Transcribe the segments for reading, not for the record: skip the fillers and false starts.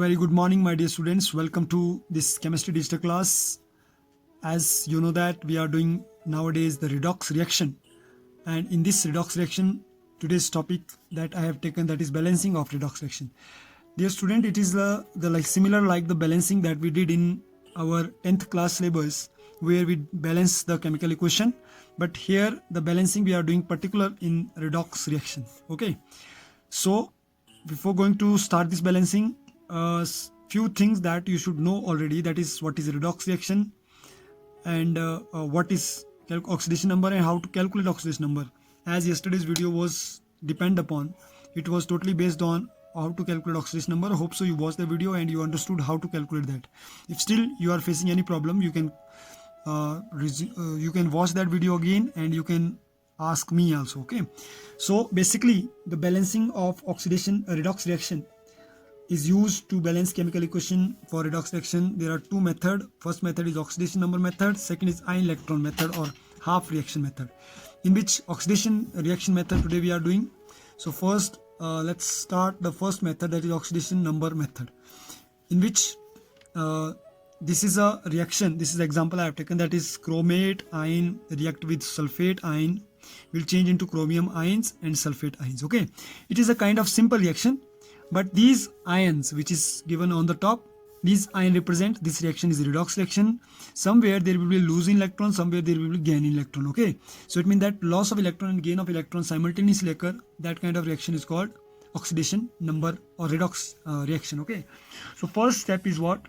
very good morning, my dear students. Welcome to this chemistry digital class. As you know that we are doing nowadays the redox reaction, and in this redox reaction, today's topic that I have taken, that is balancing of redox reaction. Dear student, it is the like similar like the balancing that we did in our 10th class syllabus, where we balance the chemical equation. But here the balancing we are doing particular in redox reaction. Okay, so before going to start this balancing, few things that you should know already, that is what is redox reaction, and what is oxidation number, and how to calculate oxidation number. As yesterday's video was depend upon, it was totally based on how to calculate oxidation number. I hope so you watched the video and you understood how to calculate that. If still you are facing any problem, you can watch that video again and you can ask me also. Okay, so basically the balancing of oxidation redox reaction is used to balance chemical equation. For redox reaction there are two methods. First method is oxidation number method, second is ion electron method or half reaction method. In which oxidation reaction method today we are doing. So first let's start the first method, that is oxidation number method, in which this is a reaction. This is the example I have taken, that is chromate ion react with sulfate ion will change into chromium ions and sulfate ions. Okay, it is a kind of simple reaction, but these ions which is given on the top, these ions represent this reaction is a redox reaction. Somewhere there will be losing electron, somewhere there will be gaining electron. Okay, so it means that loss of electron and gain of electron simultaneously occur. That kind of reaction is called oxidation number or redox reaction. Okay, so first step is what?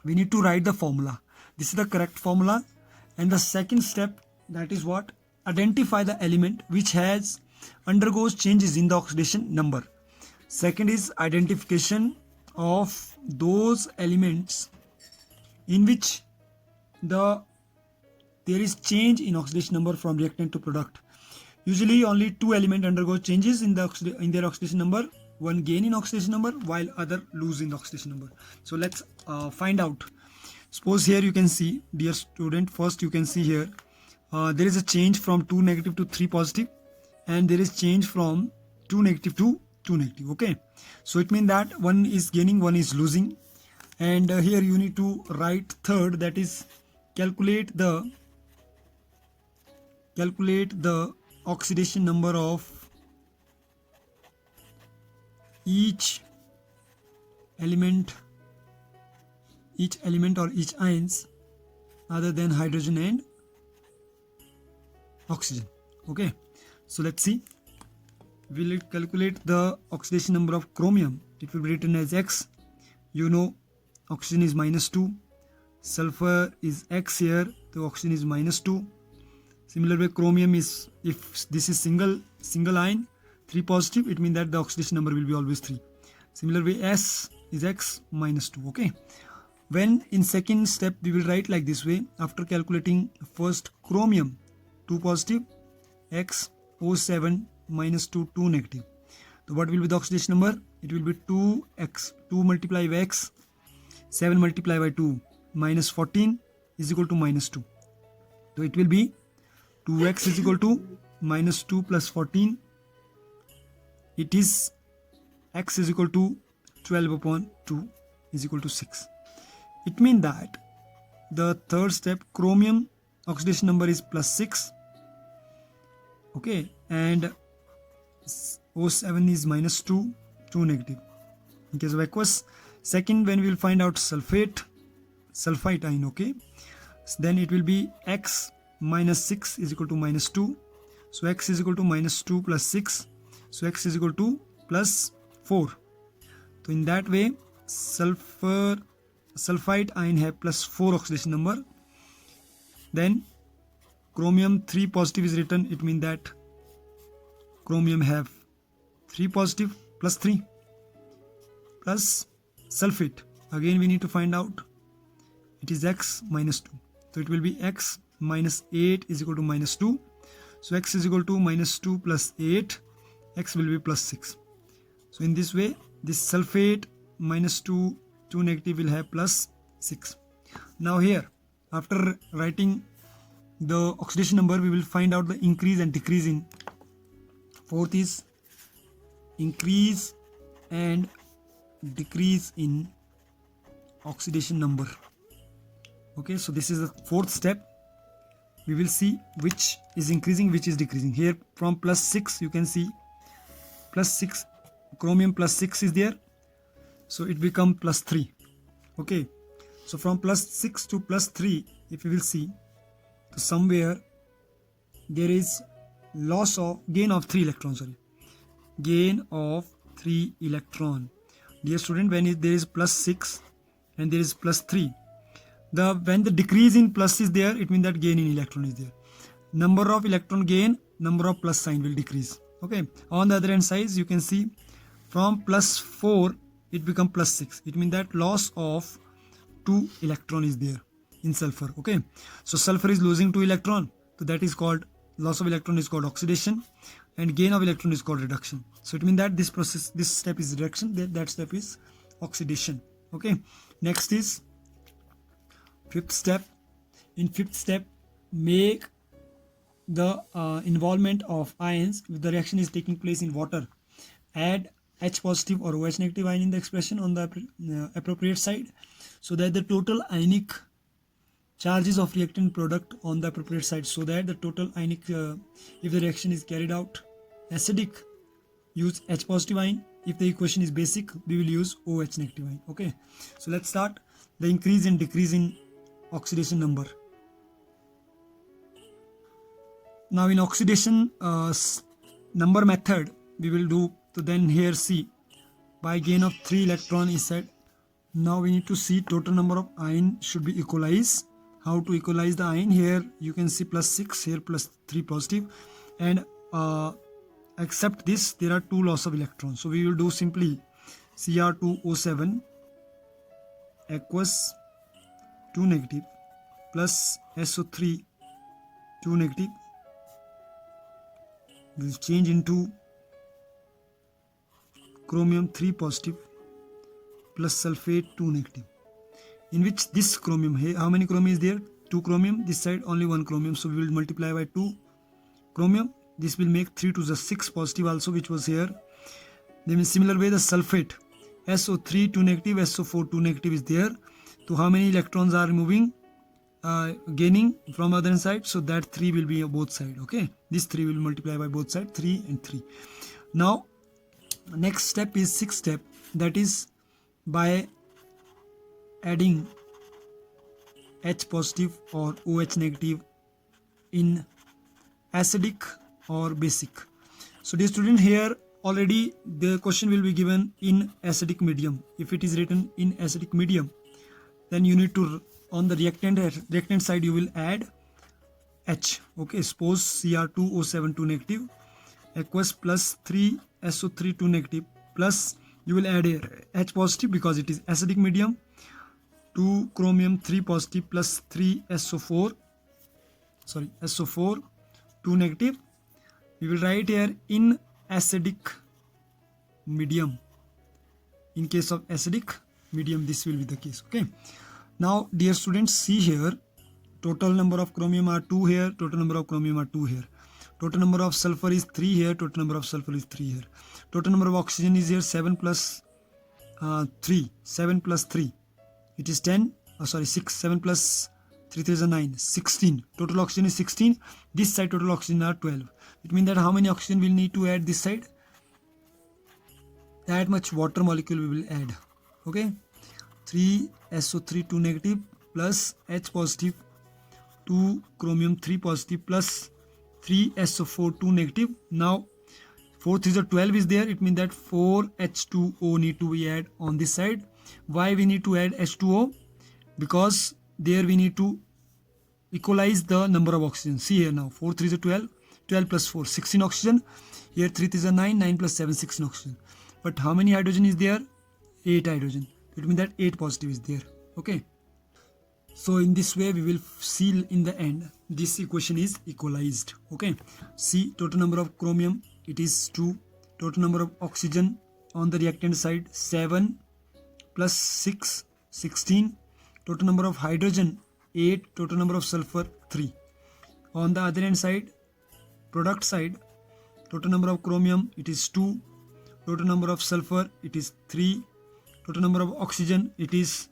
We need to write the formula. This is the correct formula. And the second step, that is what? Identify the element which has undergoes changes in the oxidation number. Second is identification of those elements in which there is change in oxidation number from reactant to product. Usually only two elements undergo changes in their oxidation number. One gain in oxidation number while other lose in the oxidation number. So let's find out. Suppose here you can see, dear student, first you can see here there is a change from 2 negative to 3 positive, and there is change from 2 negative to 2 negative. Okay, so it means that one is gaining, one is losing. And here you need to write third, that is calculate the oxidation number of each element or each ions other than hydrogen and oxygen. Okay, so let's see. We'll calculate the oxidation number of chromium. It will be written as X. You know oxygen is -2, sulfur is X here, the oxygen is -2. Similar way chromium is, if this is single ion 3 positive, it means that the oxidation number will be always 3. Similar way S is X -2. Okay, when in second step we will write like this way. After calculating first chromium 2 positive, X O7 -2 2 negative. So what will be the oxidation number? It will be 2x, 2 multiplied by x, 7 multiplied by 2 minus 14 is equal to -2. So it will be 2x is equal to -2 plus 14. It is x is equal to 12 upon 2 is equal to 6. It means that the third step, chromium oxidation number is +6. Okay, and O7 is -2, 2 negative. In case of aqueous, second, when we will find out sulfite ion. Okay, then it will be x minus 6 is equal to -2. So x is equal to -2 plus 6. So x is equal to +4. So in that way, sulfite ion have +4 oxidation number. Then chromium 3 positive is written. It means that chromium have 3 positive plus 3 plus sulfate. Again we need to find out. It is x -2. So it will be x minus 8 is equal to -2. So x is equal to -2 plus 8. X will be +6. So in this way, this sulfate -2, 2 negative will have +6. Now here, after writing the oxidation number, we will find out the increase and decrease in. Fourth is increase and decrease in oxidation number. Okay, so this is the fourth step. We will see which is increasing, which is decreasing. Here from plus 6 you can see plus 6, chromium plus 6 is there, so it become plus 3. Okay, so from plus 6 to plus 3, if you will see, so somewhere there is gain of 3 electrons, gain of 3 electron. Dear student, when there is plus 6 and there is plus 3, when the decrease in plus is there, it means that gain in electron is there. Number of electron gain, number of plus sign will decrease. Okay, on the other hand side you can see from plus 4 it become plus 6. It means that loss of 2 electron is there in sulfur. Okay, so sulfur is losing 2 electron, so that is called loss of electron is called oxidation, and gain of electron is called reduction. So it means that this step is reduction, that step is oxidation. Okay, next is fifth step. In fifth step, make the involvement of ions if the reaction is taking place in water. Add H positive or OH negative ion in the expression on the appropriate side, so that the total ionic charges of reactant product on the appropriate side, so that the total ionic, if the reaction is carried out acidic, use H positive ion. If the equation is basic, we will use OH negative ion. Okay, so let's start the increase and decrease in oxidation number. Now in oxidation number method we will do. So then here see, by gain of 3 electron is said. Now we need to see total number of ion should be equalized. How to equalize the ion? Here you can see plus 6, here plus 3 positive, and except this there are 2 loss of electrons. So we will do simply Cr2O7 aqueous 2 negative plus SO3 2 negative will change into chromium 3 positive plus sulfate 2 negative, in which this chromium, how many chromium is there? 2 chromium, this side only 1 chromium, so we will multiply by 2 chromium. This will make 3 to the 6 positive also, which was here. Then in similar way the sulfate, SO3 2 negative, SO4 2 negative is there. So how many electrons are removing, gaining from other side? So that 3 will be on both sides. Okay, this 3 will multiply by both sides, 3 and 3. Now next step is sixth step, that is by adding H positive or OH negative in acidic or basic. So dear student, here already the question will be given in acidic medium. If it is written in acidic medium, then you need to, on the reactant side you will add H. Okay, suppose Cr2O7 2 negative aqueous plus 3 SO3 2 negative, plus you will add H positive because it is acidic medium, 2 chromium 3 positive plus 3 SO4 2 negative. We will write here in acidic medium. In case of acidic medium, this will be the case. Okay, now dear students, see here, total number of chromium are 2 here, total number of chromium are 2 here. Total number of sulfur is 3 here, total number of sulfur is 3 here. Total number of oxygen is here 7 plus 3, 7 plus 3, it is 10, 6, 7 plus 3 is 9, 16. Total oxygen is 16, this side total oxygen are 12. It means that how many oxygen we'll need to add this side? That much water molecule we will add. Okay, 3 SO3 2 negative plus H positive 2 chromium 3 positive plus 3 SO4 2 negative. Now 4 3 12 is there. It means that 4 H2O need to be add on this side. Why we need to add H2O? Because there we need to equalize the number of oxygen. See here now, 4 3 12, 12 plus 4 16 oxygen. Here 3 3 9, 9 plus 7 16 oxygen. But how many hydrogen is there? 8 hydrogen. It means that 8 positive is there. Okay, so in this way we will see in the end this equation is equalized. Okay, see, total number of chromium it is 2, total number of oxygen on the reactant side 7 plus 6 16, total number of hydrogen 8, total number of sulfur 3. On the other hand side, product side, total number of chromium it is 2, total number of sulfur it is 3, total number of oxygen, it is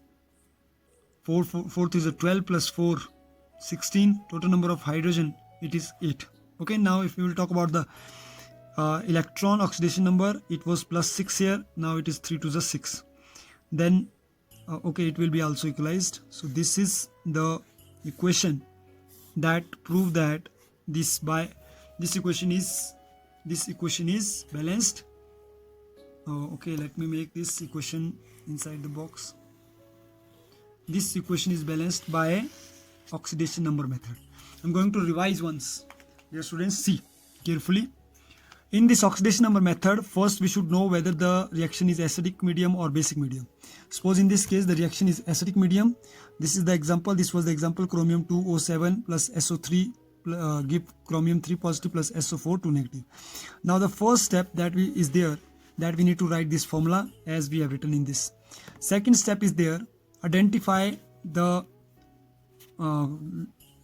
4 is a 12 plus 4 16. Total number of hydrogen, it is 8. Okay, now if we will talk about the electron oxidation number, it was plus 6 here, now it is 3 to the 6. Then okay, it will be also equalized. So this is the equation that prove that this equation is balanced. Okay, let me make this equation inside the box. This equation is balanced by oxidation number method. I'm going to revise once. Dear students, see carefully. In this oxidation number method, first we should know whether the reaction is acidic medium or basic medium. Suppose in this case the reaction is acidic medium. This is the example. This was the example. Chromium 2O7 plus SO3 give chromium 3 positive plus SO4 2 negative. Now the first step that we need to write this formula as we have written in this. Second step is there. Identify the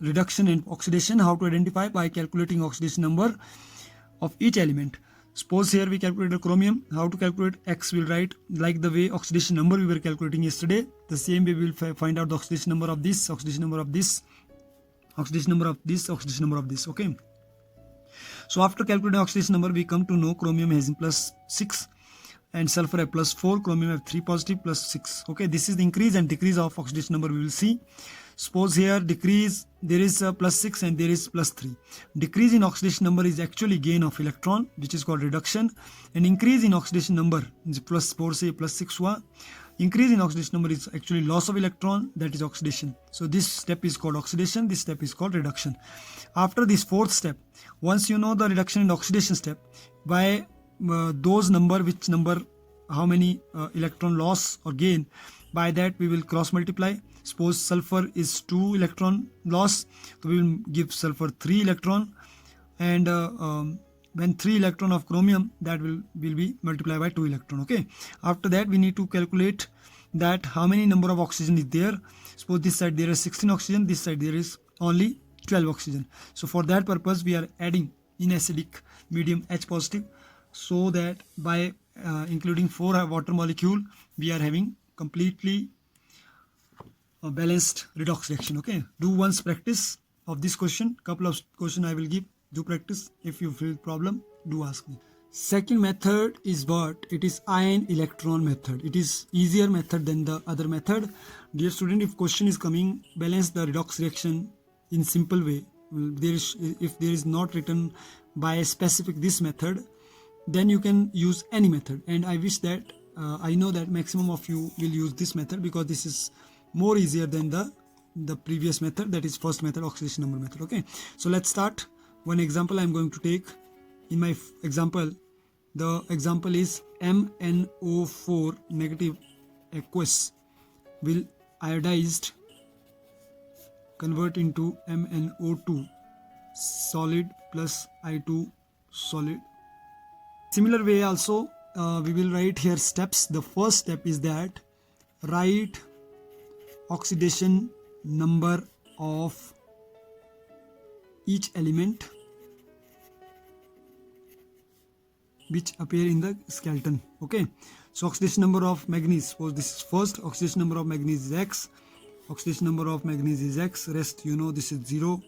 reduction and oxidation. How to identify? By calculating oxidation number of each element. Suppose here we calculated chromium. How to calculate? X will write like the way oxidation number we were calculating yesterday. The same way we will find out the oxidation number of this, oxidation number of this, oxidation number of this, oxidation number of this. Okay. So after calculating oxidation number, we come to know chromium has plus 6 and sulfur have plus 4. Chromium have 3 positive plus 6. Okay. This is the increase and decrease of oxidation number we will see. Suppose here decrease, there is a plus 6 and there is plus 3. Decrease in oxidation number is actually gain of electron, which is called reduction. And increase in oxidation number is plus 4 say plus 6 हुआ. Increase in oxidation number is actually loss of electron, that is oxidation. So this step is called oxidation, this step is called reduction. After this fourth step, once you know the reduction and oxidation step, by those number, which number, how many electron loss or gain, by that we will cross multiply. Suppose sulfur is 2 electron loss, so we will give sulfur 3 electron, and when 3 electron of chromium, that will be multiplied by 2 electron. Okay. After that we need to calculate that how many number of oxygen is there. Suppose this side there is 16 oxygen, this side there is only 12 oxygen. So for that purpose we are adding in acidic medium H positive, so that by including 4 water molecule we are having completely a balanced redox reaction. Okay, do once practice of this question. Couple of question I will give. Do practice. If you feel problem, do ask me. Second method is what? It is ion electron method. It is easier method than the other method. Dear student, if question is coming, balance the redox reaction in simple way. If there is not written by a specific this method, then you can use any method. And I wish that I know that maximum of you will use this method, because this is more easier than the previous method, that is first method, oxidation number method. Okay, so let's start. One example I am going to take. In my example, the example is MnO4 negative aqueous will iodized convert into MnO2 solid plus I2 solid. Similar way also we will write here steps. The first step is that write oxidation number of each element which appear in the skeleton. Okay, so oxidation number of manganese, suppose this is first, oxidation number of manganese is X, oxidation number of manganese is X, rest you know this is 0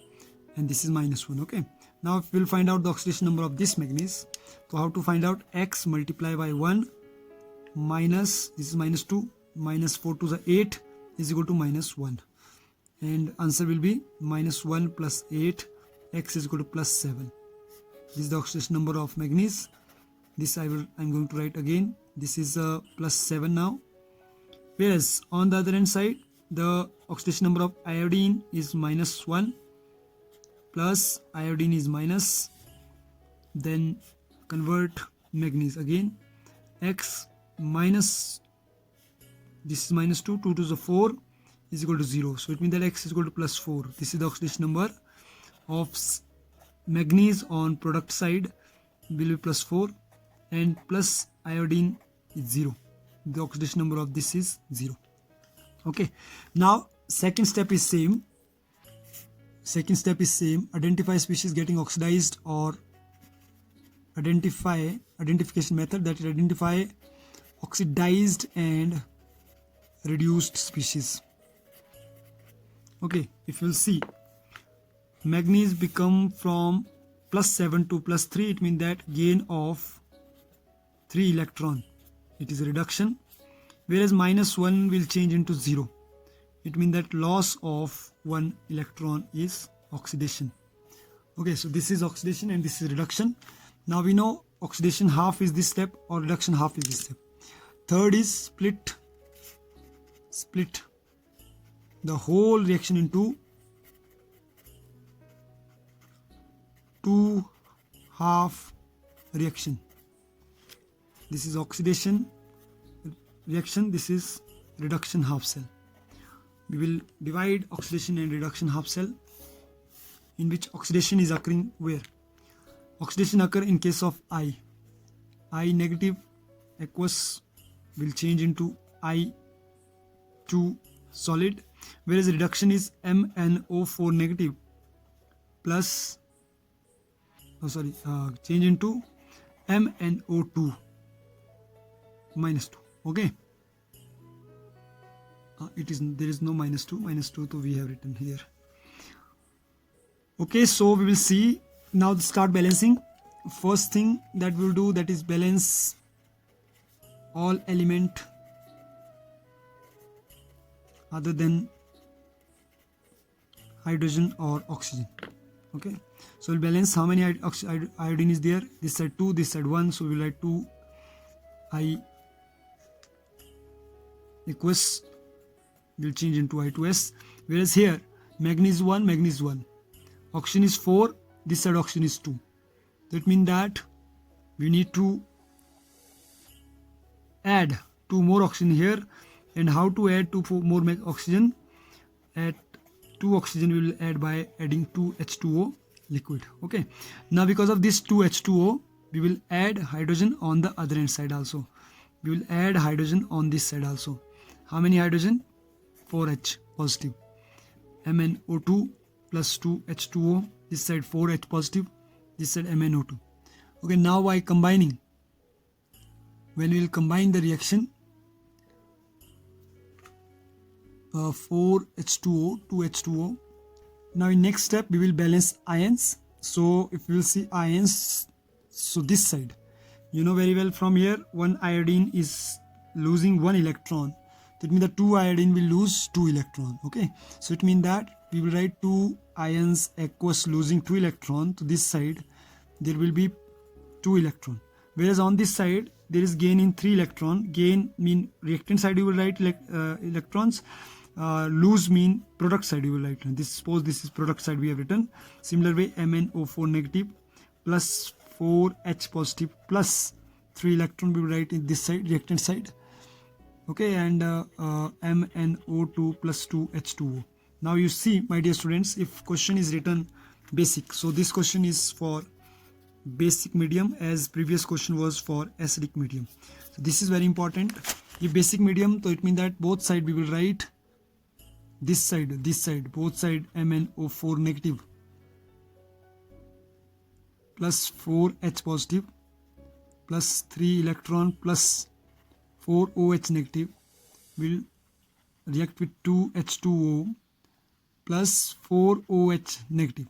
and this is -1. Okay, now if we'll find out the oxidation number of this manganese, so how to find out? X multiply by 1 minus, this is -2, minus 4 to the 8 is equal to -1, and answer will be -1 plus 8, X is equal to plus 7. This is the oxidation number of manganese. This I'm going to write again. This is plus 7 now. Whereas on the other hand side, the oxidation number of iodine is -1, plus iodine is minus, then convert manganese again. X minus, this is -2, 2 to the 4 is equal to 0. So it means that X is equal to plus 4. This is the oxidation number of manganese on product side will be plus 4, and plus iodine is 0. The oxidation number of this is 0. Okay, now second step is same. Identify species getting oxidized, or identification method, that is identify oxidized and reduced species. Okay, if you'll see, manganese become from +7 to +3, it means that gain of 3 electron, it is a reduction, whereas -1 will change into 0, it means that loss of 1 electron is oxidation. Okay, so this is oxidation and this is reduction. Now we know oxidation half is this step or reduction half is this step. Third is split the whole reaction into 2 half reaction. This is oxidation reaction, this is reduction half cell. We will divide oxidation and reduction half cell, in which oxidation is occurring where? Oxidation occur in case of I negative aqueous will change into I2 solid, whereas reduction is MnO4 negative plus change into MnO2 minus 2. Okay, there is no -2, so we have written here. Okay, so we will see now, start balancing. First thing that we will do, that is balance all element other than hydrogen or oxygen. Okay, so we'll balance how many iodine is there. This side 2, this side 1, so we'll write 2 I aqueous will change into I2S, whereas here manganese 1, oxygen is 4, this side oxygen is 2. That means that we need to add 2 more oxygen here. And how to add 2 more oxygen? At 2 oxygen we will add by adding 2 H2O liquid. Okay, now because of this 2 H2O, we will add hydrogen on the other hand side also. We will add hydrogen on this side also. How many hydrogen? 4H positive. MnO2 plus 2 H2O, this side 4H positive, this side MnO2. Okay, now by combining, when we will combine the reaction, 4H2O, 2H2O. Now in next step we will balance ions. So if we will see ions, so this side, you know very well from here, 1 iodine is losing 1 electron. That means the 2 iodine will lose 2 electron. Okay, so it means that we will write 2 ions aqueous losing 2 electron. To this side there will be 2 electron, whereas on this side there is gain in 3 electron. Gain mean reactant side you will write electrons, lose mean product side you will write. This, suppose this is product side we have written. Similar way, MnO4 negative plus 4H positive plus 3 electron we will write in this side, reactant side. Okay, and MnO2 plus 2 H2O. Now you see, my dear students, if question is written basic, so this question is for basic medium, as previous question was for acidic medium. So this is very important. If basic medium, so it means that both side we will write this side, both side MnO4 negative plus 4H positive plus 3 electron plus 4OH negative will react with 2H2O plus 4OH negative.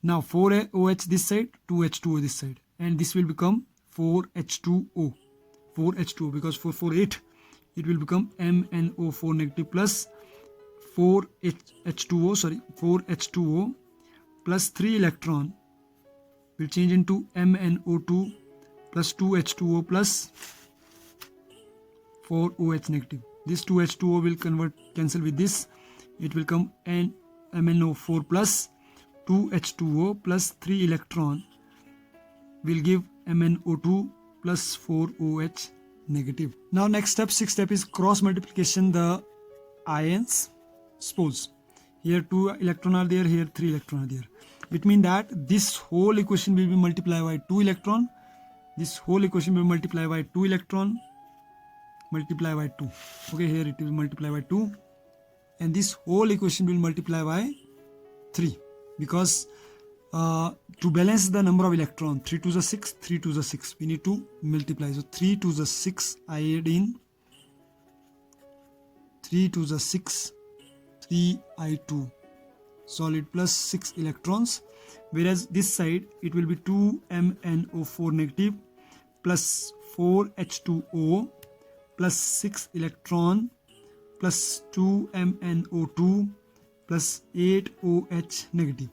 Now 4OH this side, 2H2O this side, and this will become 4H2O, because 448 it will become MnO4 negative plus 4H2O plus 3 electron will change into MnO2 plus 2H2O plus 4OH negative. This 2H2O will cancel with this. It will come MnO4 plus 2H2O plus 3 electron will give MnO2 plus 4OH negative. Now next step, sixth step is cross multiplication the ions. Suppose here 2 electron are there, here 3 electron are there. It means that this whole equation will be multiplied by 2 electron. This whole equation will multiply by 2 electron, multiply by 2. Okay, here it will multiply by 2, and this whole equation will multiply by 3, because to balance the number of electron, 3 to the 6, 3 to the 6, we need to multiply. So 3 to the 6 iodine 3 to the 6, 3I2 solid plus 6 electrons, whereas this side it will be 2MnO4 negative plus 4H2O plus 6 electron plus 2MnO2 plus 8OH negative.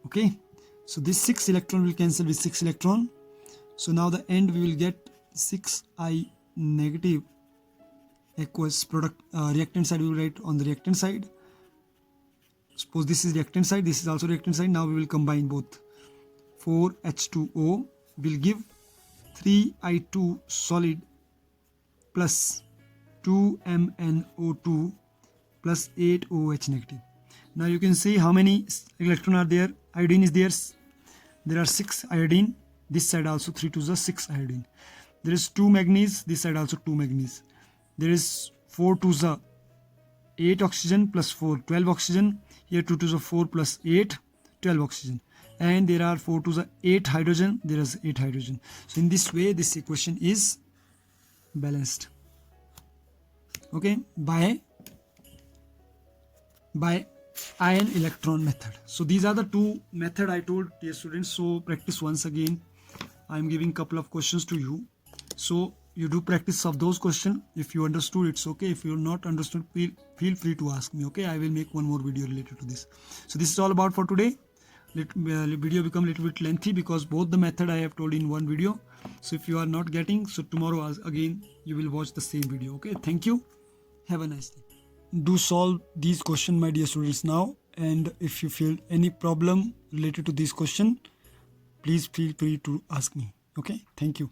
Okay, so this 6 electron will cancel with 6 electron. So now the end we will get 6I negative equals product reactant side we will write on the reactant side. Suppose this is reactant side, this is also reactant side. Now we will combine both. 4H2O will give 3I2 solid plus 2MnO2 plus 8OH negative. Now you can see how many electrons are there. Iodine is there. There are 6 iodine. This side also 3 to the 6 iodine. There is 2 manganese. This side also 2 manganese. There is 4 to the 8 oxygen plus 4, 12 oxygen. Here 2 to the 4 plus 8, 12 oxygen. And there are 4 to the 8 hydrogen. There is 8 hydrogen. So in this way this equation is balanced. Okay, by ion electron method. So these are the two method I told, dear students. So practice once again. I am giving couple of questions to you. So you do practice of those questions. If you understood, it's okay. If you not understood, feel free to ask me. Okay, I will make one more video related to this. So this is all about for today. Video become a little bit lengthy because both the method I have told in one video. So if you are not getting, so tomorrow again you will watch the same video. Okay, thank you. Have a nice day. Do solve these questions, my dear students, now. And if you feel any problem related to this question, please feel free to ask me. Okay, thank you.